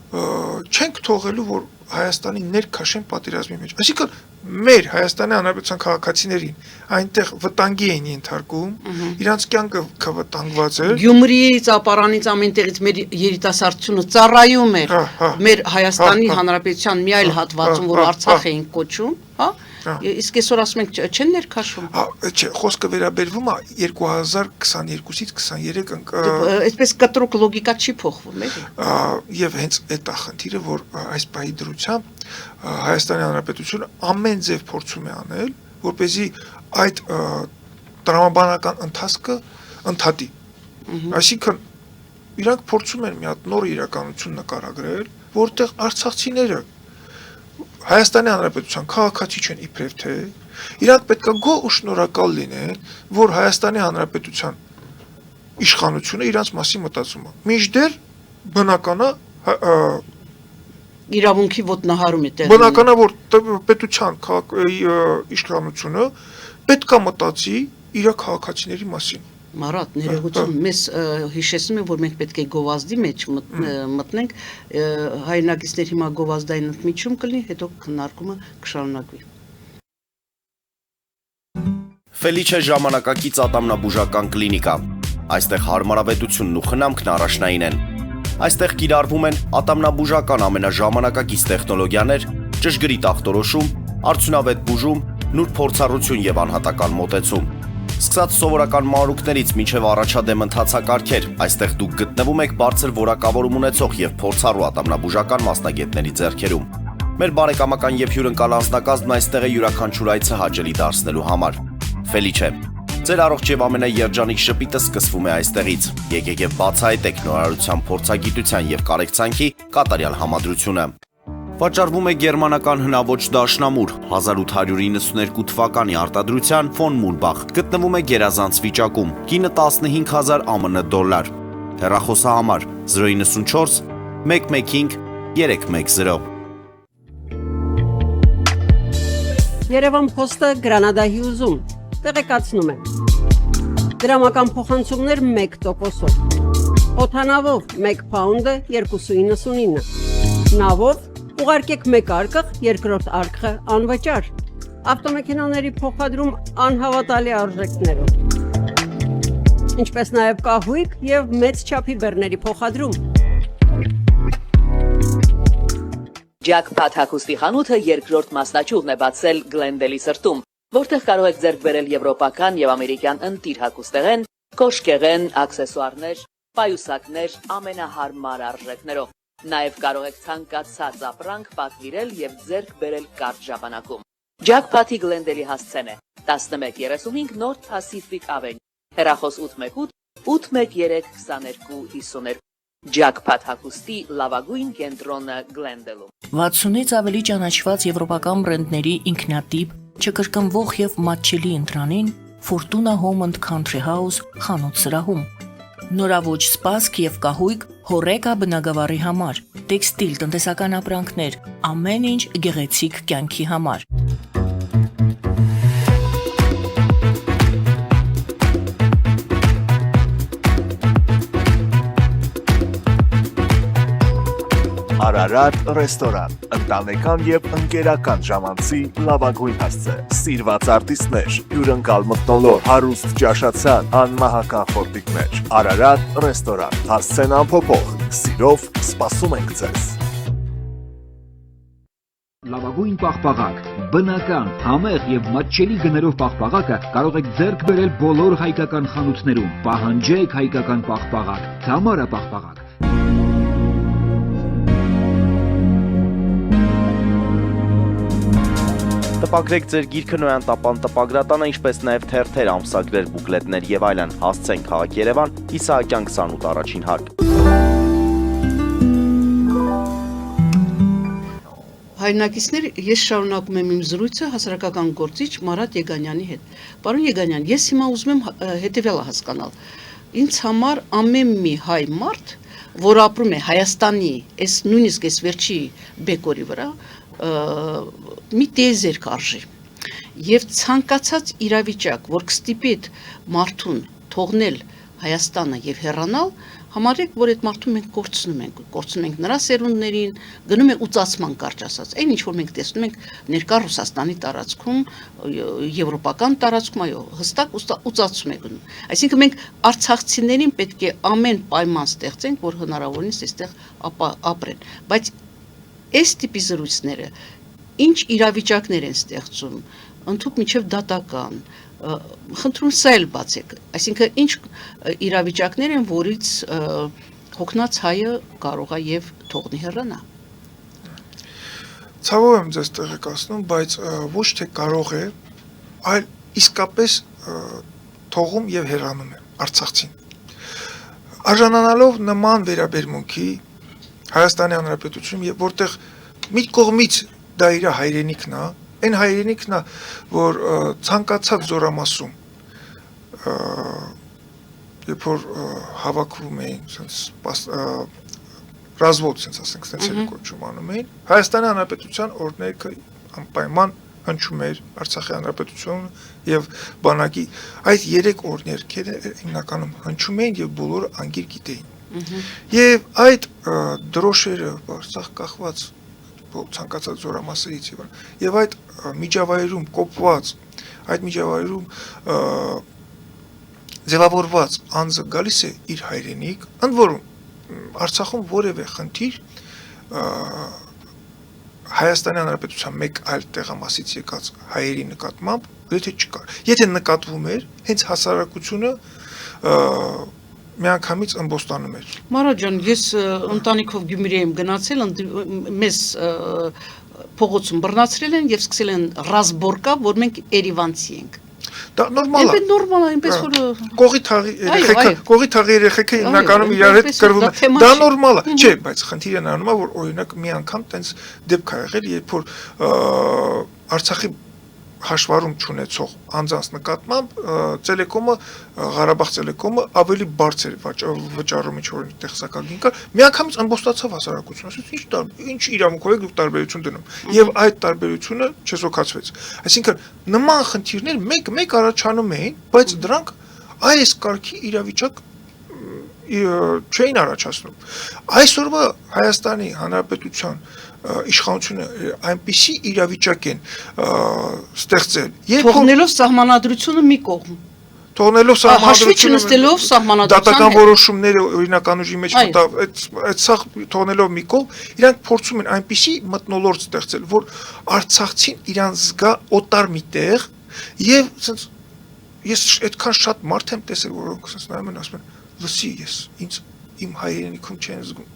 չենք թողելու, որ Հայաստանի ներքաշեն պատերազմի մեջ։ Այսինքն մեր Հայաստանի Հանրապետության քաղաքացիներին այնտեղ վտանգի են ենթարկում, իրանց կյանքը վտանգված է։ Գյումրիից, Ապարանից, ամեն տեղից մեր երիտասարդությունը ծառայում էր մեր Հայաստանի Հանրապետության մի այլ հատվածում, որ Արցախ էին կոչում, հա։ Իսկ այսօր ասում ենք չեն ներքաշում։ Չէ, խոսքը վերաբերվում է 2022-ից 23 Այսպես կտրուկ լոգիկա չի փոխվում, էլի։ Եվ հենց այդ է խնդիրը, որ այս պահի դրությամբ Հայաստանի Հանրապետությունը ամեն ձև փորձում է անել, որպեսզի այդ տրամաբանական ընթացքը ընդհատի։ Այսինքն իրանք փորձում են մի հատ նոր իրականություն նկարագրել, որտեղ արցախցիները Հայաստանի Հանրապետության քաղաքացի չեն իբրև թե իրանք պետք է գոհ ու շնորհակալ լինեն, որ Հայաստանի Հանրապետության իշխանությունը իրանց մասին մտածում է։ Մինչդեռ բնականա իրավունքի ոտնահարում է տեղի։ Բնականա որ պետության իշխանությունը պետք է մտածի իր քաղաքացիների մասին։ Մարատ, ներողություն, մեզ հիշեցնում է, որ մենք պետք է գովազդի մեջ մտնենք, հայրենակիցներ հիմա գովազդային ընդմիջում կլինի, հետո քննարկումը կշարունակվի։ Ֆելիչե ժամանակակից ատամնաբուժական կլինիկա։ Այստեղ հարմարավետությունն ու խնամքն առաջնային են։ Այստեղ կիրառվում են ատամնաբուժական ամենաժամանակակից տեխնոլոգիաներ, ճշգրիտ ախտորոշում, արդյունավետ բուժում, նուրբ փորձառություն եւ անհատական մոտեցում։ Սկսած սովորական մանրուքներից մինչև առաջադեմ ընթացակարգեր, այստեղ դուք գտնվում եք բարձր որակավորում ունեցող եւ փորձառու ատամնաբուժական մասնագետների ձեռքերում։ Մեր բարեկամական եւ հյուրընկալ անձնակազմն այստեղ է յուրաքանչյուր այցը հաճելի դարձնելու համար։ Ֆելիչե, Ձեր առողջ եւ ամենաերջանիկ շպիտը սկսվում է այստեղից։ Եկեք եւ բացահայտեք նորարարության փորձագիտության եւ կարեկցանքի կատարյալ համադրությունը։ Վաճառվում է գերմանական հնաոճ դաշնամուր 1892 թվականի արտադրության ֆոն Մուլբախ։ Գտնվում է գերազանց վիճակում։ Գինը 15000 ԱՄՆ դոլար։ Հեռախոսահամար 094 115 310։ Երևան փոստը Գրանադա Հյուզում տեղեկացնում է։ Դրամական փոխանցումներ 1%-ով։ Օդանավով 1 փաունդը 2.99։ Նավով ուղարկեք 1 արկղ, երկրորդ արկղը անվճար։ Ավտոմեքենաների փոխադրում անհավատալի արժեքներով։ Ինչպես նաև կահույք եւ մեծ չափի բեռների փոխադրում։ Jackpot հագուստի խանութը երկրորդ մասնաճյուղն է բացել Գլենդելի սրտում, որտեղ կարող եք ձեռք բերել եվրոպական եւ ամերիկյան ընտիր հագուստեղեն, կոշկեղեն, աքսեսուարներ, պայուսակներ ամենահարմար արժեքներով։ Նաեւ կարող եք ցանկացած ապրանք պատվիրել եւ ձեռք բերել կարճ ժամանակում։ Jackpot-ի Գլենդելի հասցեն է 1135 North Pacific Avenue, հեռախոս 818 813 2252։ Jackpot հագուստի լավագույն կենտրոնը Գլենդելում։ 60-ից ավելի ճանաչված եվրոպական բրենդների ինքնատիպ, չկրկնվող եւ մատչելի ընտրանին Fortuna Home and Country House խանութ սրահում։ Նորավոճ սպասք եւ կահույք հորեկա բնագավառի համար, տեքստիլ տնտեսական ապրանքներ, ամեն ինչ գեղեցիկ կյանքի համար։ Արարատ ռեստորան, ընտանեկան եւ ընկերական ժամանցի լավագույն հասցե, սիրված արտիստներ, հյուրընկալ մթնոլորտ, հարուստ ճաշացան, անմահական խորտիկներ, Արարատ ռեստորան, հասցեն անփոփոխ, սիրով սպասում ենք ձեզ։ Լավագույն պաղպաղակ, բնական, համեղ եւ մատչելի գներով պաղպաղակը կարող եք ձեռք բերել բոլոր հայկական խանութներում։ Պահանջեք հայկական պաղպաղակ, Թամարա պաղպաղակ։ Տպագրեք ձեր գիրքը Նոյան տապան տպագրատանը, ինչպես նաև թերթեր, ամսագրեր, բուկլետներ եւ այլն։ Հասցեն քաղաք Երևան, Իսահակյան 28 առաջին հարկ։ Հայրենակիցներ, ես շարունակում եմ իմ զրույցը հասարակական գործիչ Մարատ Եգանյանի հետ։ Պարոն Եգանյան, ես հիմա ուզում եմ հետևյալը հասկանալ։ Ինձ համար ամեն մի հայ մարդ, որ ապրում է Հայաստանի, այս նույնիսկ այս վերջի բեկորի վրա, մի տեզերք արժի եւ ցանկացած իրավիճակ, որ կստիպի այդ մարդուն թողնել Հայաստանը եւ հեռանալ, համարեք, որ այդ մարդուն մենք կորցնում ենք նրա սերունդներին, գնում է ուծացման կարճ ասած։ Այն ինչ որ մենք տեսնում ենք ներկա Ռուսաստանի տարածքում, եվրոպական տարածքում, այո, հստակ ուծացում է գնում։ Այսինքն մենք արցախցիներին պետք է ամեն պայման ստեղծենք, որ հնարավորինս այստեղ ապրեն։ Բայց այս տիպի զրույցները ինչ իրավիճակներ են ստեղծում, ընդհանուր միջև դատական, խնդրում սա էլ բացեք, այսինքն ինչ իրավիճակներ են, որից հոգնած հայը կարող է եւ թողնի հեռանա։ Ցավով եմ ձեզ տեղեկացնում, բայց ոչ թե կարող է, այլ իսկապես թողում եւ հեռանում է Արցախցին։ Արժանանալով նման վերաբերմունքի Հայաստանի Հանրապետությունում, եւ որտեղ մի կողմից դա իր հայրենիքն է, այն հայրենիքն է, որ ցանկացած զորամասում երբ որ հավաքվում էին, sense ռազմոց, sense ասենք, sense կոչում անում էին, Հայաստանի Հանրապետության օրհներգը անպայման հնչում էր Արցախի Հանրապետություն եւ բանակի այդ 3 օրհներգերը հիմնականում հնչում էին եւ բոլորը անգիր գիտեին։ Եվ այդ դրոշերը Արցախ կախված ցանկացած զորամասերից եւ այդ միջավայրում կոպված, այդ միջավայրում ձևավորված անձը գալիս է իր հայրենիք, ընդ որում Արցախում որևէ խնդիր Հայաստանի Հանրապետության մեկ այլ տեղամասից եկած հայերի նկատմամբ եթե չկար։ Եթե նկատվում էր, հենց հասարակությունը միանգամից ըմբոստանում էր։ Մարա ջան, ես ընտանիքով Գյումրի եմ գնացել, մեզ փողոցում բռնացրել են եւ սկսել են ռազմորկա, որ մենք Երևանցի ենք։ Դա նորմալ է։ Էնպես նորմալ է, այնպես որ կողի թաղի երեխեքը հիմնականում իրար հետ կրվում են։ Դա նորմալ է։ Չէ, բայց խնդիրը նրանում է, որ օրինակ մի անգամ տենց դեպք ա եղել, երբ որ Արցախի հաշվառում չունեցող անձանց նկատմամբ Տելեկոմը Ղարաբաղ Տելեկոմը ավելի բարձր վճարում ինչ որ տեխնիկական կար, միանգամից ամբողջացավ հասարակությունը, ասես ինչ իրավունքով եք դուք տարբերություն դնում, եւ այդ տարբերությունը չեզոքացվեց։ Այսինքն նման խնդիրներ մեկ առաջանում էին, բայց դրանք այս կարգի իրավիճակ չէին առաջացնում։ Այսօրվա Հայաստանի Հանրապետության իշխանությունը այնպիսի իրավիճակ են ստեղծել, թողնելով սահմանադրությունը մի կողմ, թողնելով սահմանադրությունը դատական որոշումները օրինական ուժի մեջ մտավ, այդ սա թողնելով մի կողմ, իրանք փորձում են այնպիսի մթնոլորտ ստեղծել, որ Արցախցին իրան զգա օտար մի տեղ, եւ ես այդքան շատ մարդ եմ տեսել, որոնք ասես նայում են, ասում են, լսի, ես ինձ իմ հայրենիքում չեն զգում։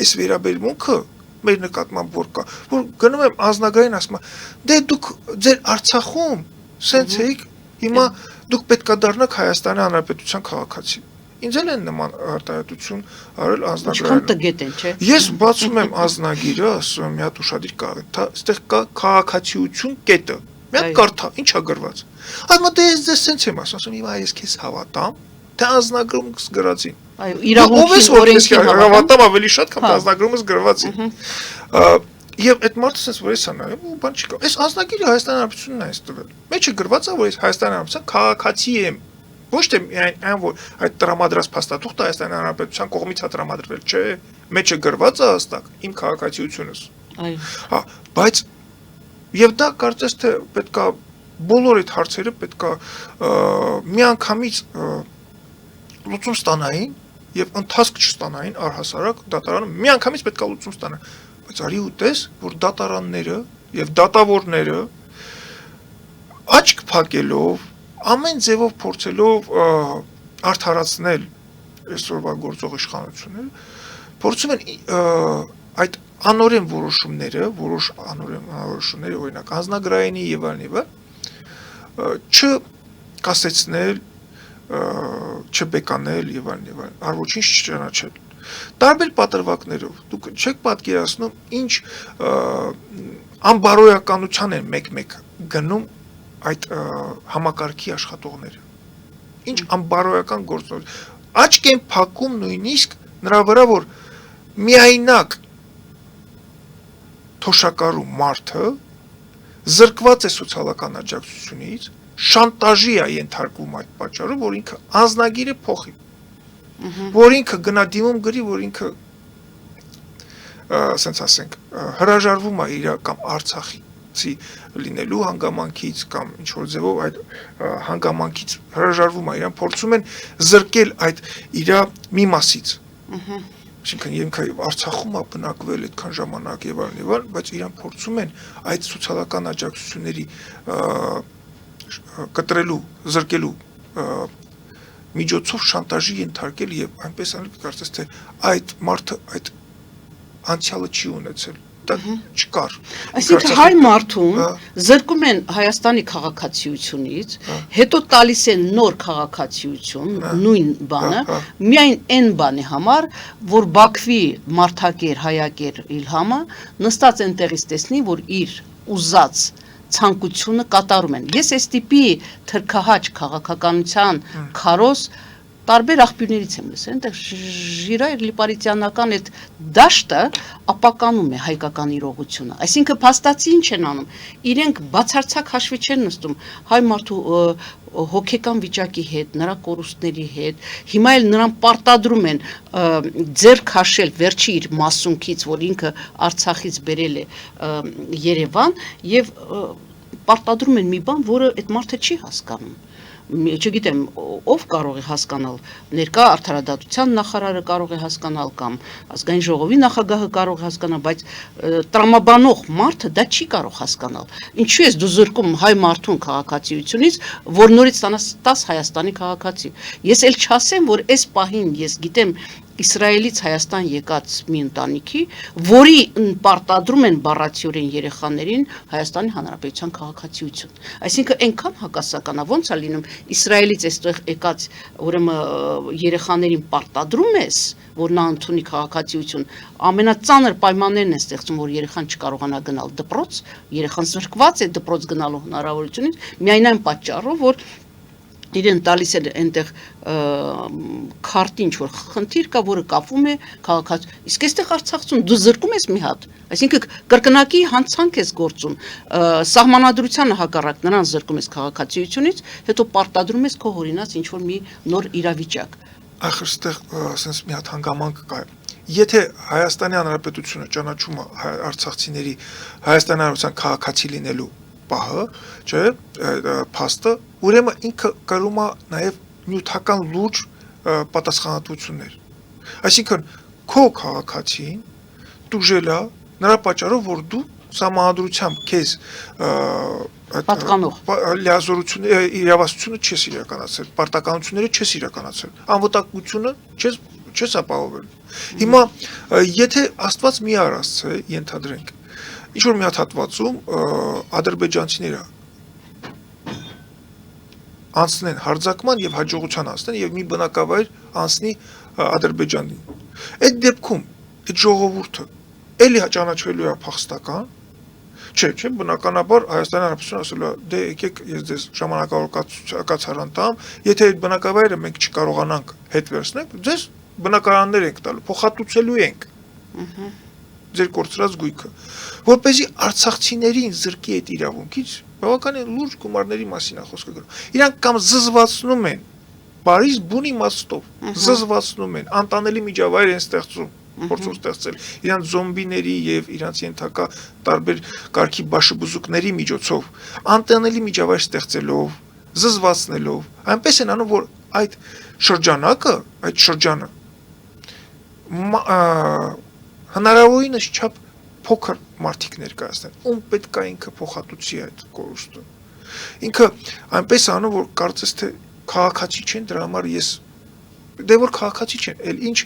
Այս վերաբերմունքը մեր նկատմամբ որ կա, որ գնում եմ ազնագրային ասում եմ, դե դուք ձեր Արցախում սենց եք, հիմա դուք պետք է դառնաք Հայաստանի Հանրապետության քաղաքացի։ Ինձ էլ են նման արտահայտություն արել ազնագրային։ Տգետ են, չէ։ Ես բացում եմ ազնագիրը, ասում եմ, մի հատ ուշադիր կաղ, այստեղ կա քաղաքացիություն կետը։ Մի հատ կարդա, ինչ ա գրված։ Ասում եմ, դե ես սենց եմ ասում, հիմա ես քեզ հավատամ, թե ազնագրումս գրածին։ Այո, իրավունքին օրենքին հավատամ ավելի շատ, քան ազնագրումս գրվածին։ Եվ այդ մարդը sense որ էսա նայում ու բան չկա։ Այս ազնագիրը Հայաստանի Հանրապետությունն է այս տվել։ Մեջը գրված է, որ ես Հայաստանի Հանրապետության քաղաքացի եմ։ Ոչ թե այն որ այդ տրամադրած փաստաթուղթը Հայաստանի Հանրապետության կողմից է տրամադրվել, չէ։ Մեջը գրված է հստակ իմ քաղաքացիությունս։ Այո։ Հա, բայց եւ դա կարծես թե պետքա բոլոր այդ հարցերը պետքա միանգամից լուծում ստանային եւ ընթացք չստանային առհասարակ դատարանը միանգամից պետքա լուծում ստանան։ Բայց արի ու տես, որ դատարանները եւ դատավորները աչք փակելով, ամեն ձևով փորձելով արդարացնել այսօրվա գործող իշխանությունները, փորձում են այդ անօրեն որոշումները, օրինակ անձնագրայինի եւ այլն, չկասեցնել, չբեկանել եւ այլն, առողջինչ չճանաչել։ Տարբեր պատրվակներով դուք չեք պատկերացնում ինչ անբարոյականության են մեկ-մեկ գնում այդ համակարգի աշխատողները։ Ինչ անբարոյական գործոն։ Աչք են փակում նույնիսկ նրա վրա, որ միայնակ թոշակառու մարդը զրկված է սոցիալական աջակցությունից, շանտաժի է ենթարկվում այդ պատճառով, որ ինքը անձնագիրը փոխի։ Որ ինքը գնա դիմում գրի, որ ինքը ասենց ասենք հրաժարվում է իր կամ Արցախի լինելու հանգամանքից կամ ինչ որ ձևով այդ հանգամանքից հրաժարվում է, իրան փորձում են զրկել այդ իր մի մասից։ Այսինքն ինքը Արցախում է բնակվել այդքան ժամանակ եւ այլն, բայց իրան փորձում են այդ սոցիալական աջակցությունների կտրելու, զրկելու միջոցով շանտաժի ենթարկել եւ այնպես անել կարծես թե այդ մարդը այդ անցյալը չի ունեցել, դա չկար։ Այսինքն հայ մարդուն զրկում են Հայաստանի քաղաքացիությունից, հետո տալիս են նոր քաղաքացիություն, նույն բանը, միայն այն բանի համար, որ Բաքվի մարդակեր, հայակեր Իլհամը նստած այնտեղից տեսնի, որ իր ուզած ցանկությունը կատարում են։ Ես այս տիպի թրքահաճ քաղաքականության քարոզ տարբեր աղբյուրներից եմ լսել, այնտեղ Ժիրայր Լիպարիտյանական այդ դաշտը ապականում է հայկական իրողությունը։ Այսինքն փաստացի ինչ են անում։ Իրենք բացարձակ հաշվի չեն նստում հայ մարդու հոգեկան վիճակի հետ, նրա կորուստների հետ։ Հիմա էլ նրան պարտադրում են ձեռք քաշել վերջի իր մասունքից, որ ինքը Արցախից բերել է Երևան, եւ պարտադրում են մի բան, որը այդ մարդը չի հասկանում։ Չգիտեմ, ով կարող է հասկանալ, ներկա արդարադատության նախարարը կարող է հասկանալ կամ ազգային ժողովի նախագահը կարող է հասկանալ, բայց տրամաբանող մարդը դա չի կարող հասկանալ։ Ինչու ես դու զրկում հայ մարդուն քաղաքացիությունից, որ նորից ստանաս Հայաստանի քաղաքացի։ Ես էլ չասեմ, որ այս պահին ես գիտեմ Իսրայելից Հայաստան եկած մի ընտանիքի, որի պարտադրում են բառացիորեն երեխաներին Հայաստանի Հանրապետության քաղաքացիություն։ Այսինքն այնքան հակասական է, ոնց է լինում Իսրայելից այստեղ եկած ուրեմն երեխաներին պարտադրում ես, որ նա ընդունի քաղաքացիություն, ամենածանր պայմաններն են ստեղծում, որ երեխան չկարողանա գնալ դպրոց, երեխան զրկված է դպրոց գնալու հնարավորությունից, միայն այն պատճառով, որ իրեն տալիս է այնտեղ քարտի ինչ-որ խնդիր կա, որը կապվում է քաղաքացու։ Իսկ այստեղ Արցախցուն դու զրկում ես մի հատ, այսինքն կրկնակի հանցանք ես գործում, սահմանադրությանը հակառակ նրան զրկում ես քաղաքացիությունից, հետո պարտադրում ես քո հորինած ինչ-որ մի նոր իրավիճակ։ Ախր ստեղ ասենց մի հատ հանգամանք կա։ Եթե Հայաստանի Հանրապետությունը ճանաչում է արցախցիների Հայաստանի Հանրապետության քաղաքացի լինելու պահը, չէ, փաստը, ուրեմն ինքը կրում է նաև նյութական լուրջ պատասխանատվություններ։ Այսինքն քո քաղաքացին դուժել է նրա պատճառով, որ դու սահմանադրությամբ քեզ պատկանող լիազորությունը իրավասությունը չես իրականացրել, պարտականությունները չես իրականացրել, անվտանգությունը չես ապահովել։ Հիմա եթե Աստված մի արածը ենթադրենք, ինչ որ մի հատ հատվածում ադրբեջանցիները անցնեն հարձակման եւ հաջողության անցնեն եւ մի բնակավայր անցնի Ադրբեջանին։ Այդ դեպքում այդ ժողովուրդը էլի ճանաչվելու է փախստական, չէ, բնականաբար Հայաստանի Հանրապետությունը ասել է, դե եկեք ես ձեզ ժամանակավոր կացարան տամ, եթե այդ բնակավայրը մենք չկարողանանք հետ վերցնել, ձեզ բնակարաններ ենք տալու, փոխհատուցելու ենք։ Ձեր կորցրած գույքը, որպեսզի արցախցիներին զրկի այդ իրավունքից, բավականին լուրջ գումարների մասին է խոսքը գնում։ Իրանք կամ զզվացնում են, բարիս բուն իմաստով, զզվացնում են, անտանելի միջավայր են ստեղծում, փորձում ստեղծել իրանք զոմբիների եւ իրանք ենթակա տարբեր կարգի բաշբուզուկների միջոցով, անտանելի միջավայր ստեղծելով, զզվացնելով, այնպես են անում, որ այդ շրջանակը, այդ շրջանը հնարավորինս չափ փոքր մարդիկ ներկայացնեն, ում պետք է ինքը փոխհատուցի այդ կորուստը։ Ինքը այնպես անում, որ կարծես թե քաղաքացի չեն, դրա համար ես դե որ քաղաքացի չեն, էլ ինչ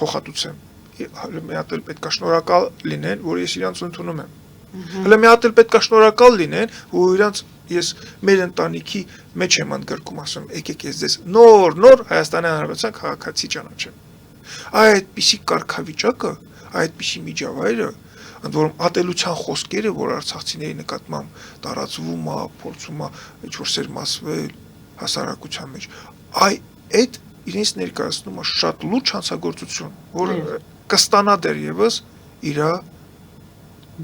փոխհատուցեմ։ Մի հատ էլ պետք է շնորհակալ լինեն, որ ես իրանց ընդունում եմ։ Հələ մի հատ էլ պետք է շնորհակալ լինեն, որ իրանց ես մեր ընտանիքի մեջ եմ ընդգրկում, ասում, եկեք ես ձեզ նոր Հայաստանի Հանրապետության քաղաքացի ճանաչեմ։ Այդպիսի կարգավիճակը, այդպիսի միջավայրը, ընդ որում ատելության խոսքերը, որ արցախցիների նկատմամբ տարածվում է, փորձում է ինչ-որ սերմացվել հասարակության մեջ, այդ իրենց ներկայացնում է շատ լուրջ հանցագործություն, որը կստանա դեռևս իր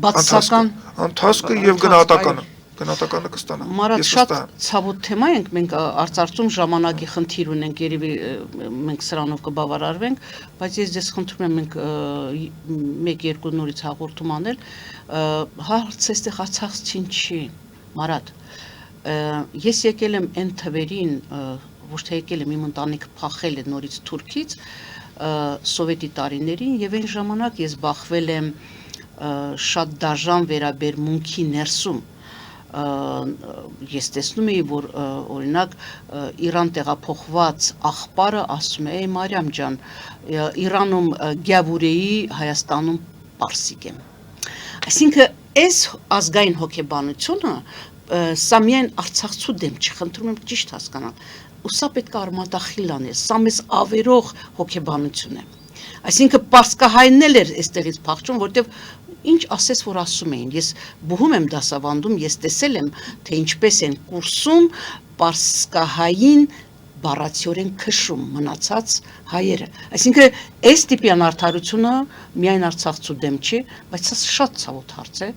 բացասական ընթացքը եւ գնահատականը կստանա։ Մարդ շատ ցավոտ թեմա ենք, մենք արծարծում ժամանակի խնդիր ունենք, երևի մենք սրանով կբավարարվենք, բայց ես ձեզ խնդրում եմ մենք 1-2 նորից հաղորդում անել, հարցը այստեղ Արցախցին չի, Մարդ, ես եկել եմ այն թվերին, ոչ թե եկել եմ իմ ընտանիք փախել է նորից Թուրքից, սովետի տարիներին եւ այն ժամանակ ես բախվել եմ շատ դաժան վերաբերմունքի ներսում ես տեսնում էի, որ օրինակ Իրան տեղափոխված աղբարը ասում է, Մարիամ ջան, Իրանում գյավուրեի, Հայաստանում պարսիկ եմ։ Այսինքն այս ազգային հոգեբանությունը սա միայն Արցախցու դեմ չի, խնդրում եմ ճիշտ հասկանալ, ու սա պետք է արմատախիլ անել, սա մեզ ավերող հոգեբանություն է։ Այսինքն պարսկահայնն էլ էր այստեղից փախչում, որտեվ ինչ ասես որ ասում էին, ես բուհում եմ դասավանդում, ես տեսել եմ, թե ինչպես են կուրսում պարսկահային բառացիորեն քշում մնացած հայերը։ Այսինքն այս տիպի անարդարությունը միայն Արցախցու դեմ չի, բայց սա շատ ցավոտ հարց է։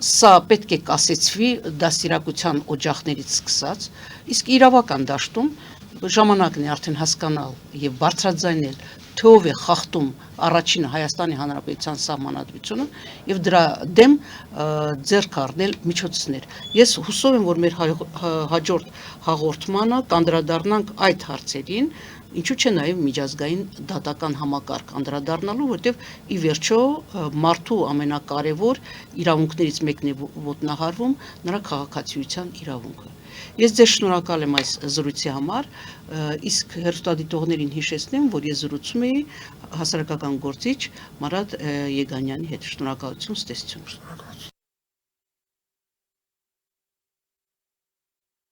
Սա պետք է կասեցվի դաստիարակության օջախներից սկսած, իսկ իրավական դաշտում ժամանակն է արդեն հասկանալ եւ բարձրաձայնել, թե ով է խախտում առաջինը Հայաստանի Հանրապետության սահմանադրությունը եւ դրա դեմ ձեռք առնել միջոցներ։ Ես հուսով եմ, որ մեր հաջորդ հաղորդմանը կանդրադառնանք այդ հարցերին, ինչու՞ չէ նաեւ միջազգային դատական համակարգ անդրադառնալու, որտեւ ի վերջո մարդու ամենակարևոր իրավունքներից մեկն է ոտնահարվում նրա քաղաքացիության իրավունքը։ Ես ձեզ շնորհակալ եմ այս զրույցի համար, իսկ հերոստատիտողներին հիշեցնեմ, որ ես զրուցում էի հասարակական գործիչ Մարատ Եգանյանի հետ։ Շնորհակալություն, ցտեսություն։